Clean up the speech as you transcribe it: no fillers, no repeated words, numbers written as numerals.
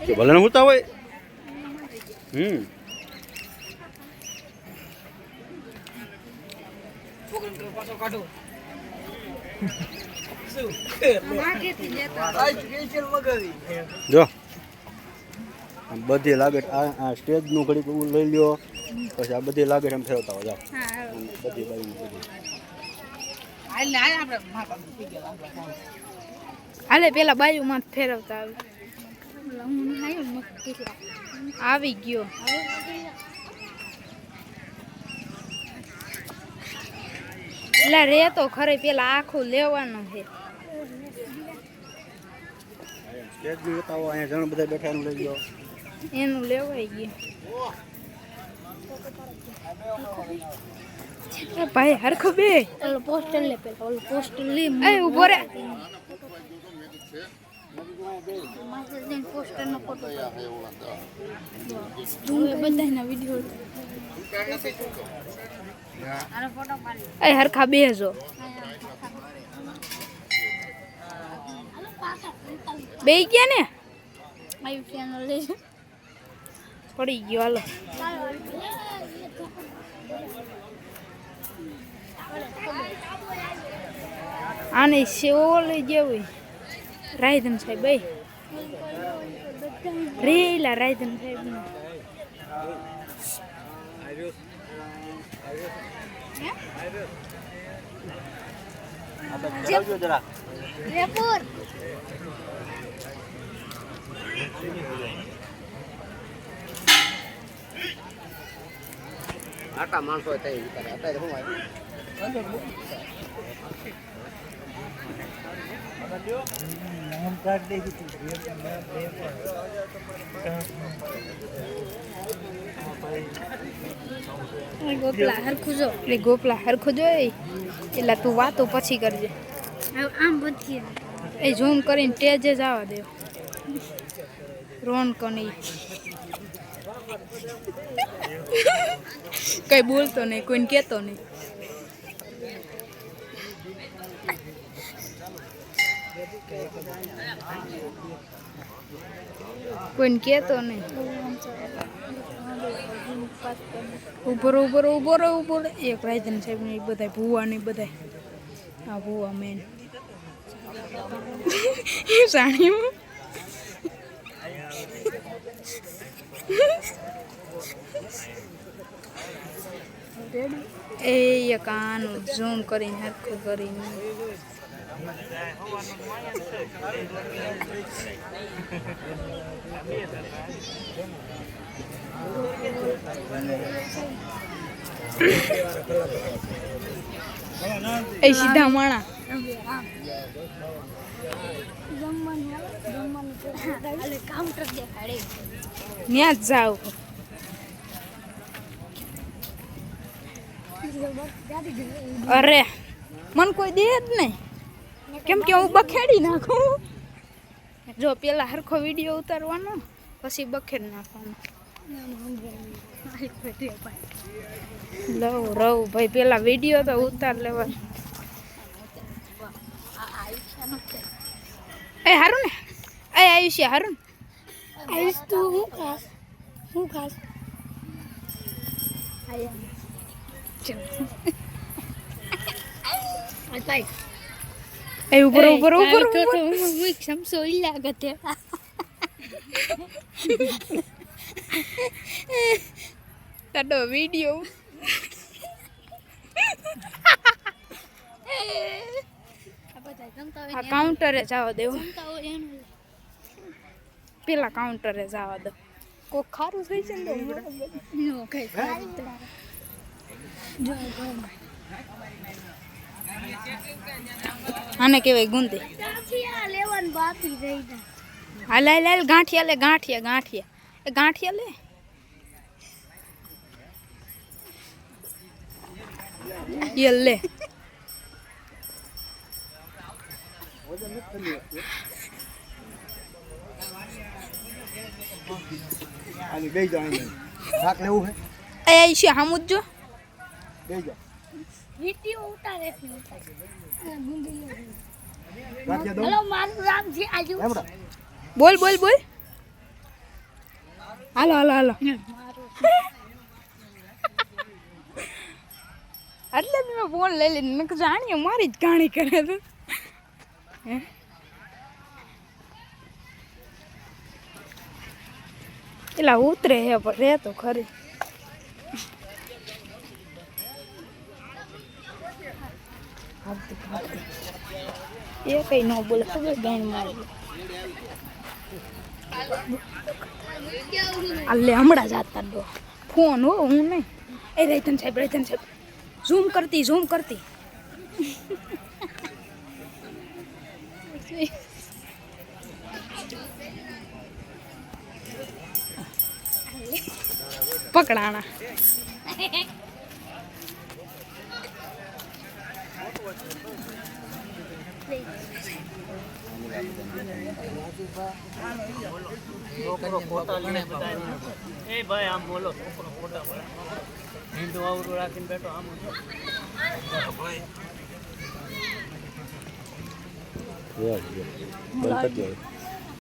ભલે ને હોતા હોય જો બધી લાગે આ સ્ટેજ નું ઘડીક લઈ લ્યો પછી આ બધી લાગે એમ ફેરવતા હોય બધી બાજુ હાલે પેલા બાજુમાં ફેરવતા આવી ગયો એટલે રે તો ખરે પેલા આખું લેવાનું છે સ્ટેજ નું લેતા હોય અહીંયા ઘણા બધા બેઠા એનું લઈ લો એનું લેવાઈ ગયું ભાઈ હરખો બે ઓલો પોસ્ટર લે પેલા ઓલો પોસ્ટર લે એ ઉભો રે પોસ્ટર નો ફોટો બધાના વિડિયો એ હરખા બેજો બે ગયા ને આયુ ચેનલ લે પડી ગયો હાલો આને સેવો લઈ જેવી રાયધન સાહેબ ભાઈ રેલા રાયધન સાહેબ જયપુર આટા માણસો થાય અત્યારે શું આવ્યું ગોપલા હરખું જો એટલે ગોપલા હરખું જો એટલે તું વાતો પછી કરજે આમ બધી એ ઝૂમ કરીને ટેજે જ આવવા દે રોનકોની કઈ બોલતો નહીં કોઈને કહેતો નહીં કોઈને કહેતો નહીં ઉભરો ઉભરો ઉભરો ઉભરો એક રાયધન સાહેબ ને બધા ભૂવા ને બધા આ ભૂવા મેન સાણીમાં એ કાનું ઝૂમ કરીને હરખું કરીને એ સીધા માણા કાઉન્ટર દેખાડે ત્યાં જ જાવ અરે મન કોઈ દે જ નહીં કેમ કે હું બખેડી નાખું જો પેલા હરખો વિડીયો ઉતારવાનો પછી બખેડ નાખવાનો લવ રવ ભાઈ પેલા વિડીયો તો ઉતાર લેવા એ હારું ને એ આયુષ્ય હારું આયુષ તું હું ખાસ એ ઉપર ઉપર ઉપર સમસો લાગતે તાડો વિડિયો આ કાઉન્ટરે જવા દેવો પેલા કાઉન્ટરે જવા દો કોક ખારું થઈ છે ને નો કઈ આને કેવાય ગુંદી લેવાનું બાકી રહી હાલ હાલ હાલ ગાંઠિયા લે ગાંઠિયા ગાંઠિયા એ ગાંઠિયા લે ये ले આની બેઈ જાવ અહીં શાક લેવું હે એ છે હમુજ જો બેઈ જાવ વિડિયો ઉતારે છે હેલો મારું નામ છે આજુ બોલ બોલ બોલ હાલો હાલો હાલો એટલે જ મેં ફોન લઈ લીધો મેં જાણીએ મારી જ કહાણી કરે તો એલા ઉતરે હે પણ રે તો ખરી એ કઈ ન બોલે ખબર બેન મારી અલ્લે હમણાં જાતા દો ફોન હો હું નહીં એ રૈતન સાહેબ ઝૂમ કરતી પકડાણા એ ભાઈ આમ બોલો છોકરો ફોટા પડે હિન્દુ આવડું રાખીને બેઠો આમ બંધ કરી દો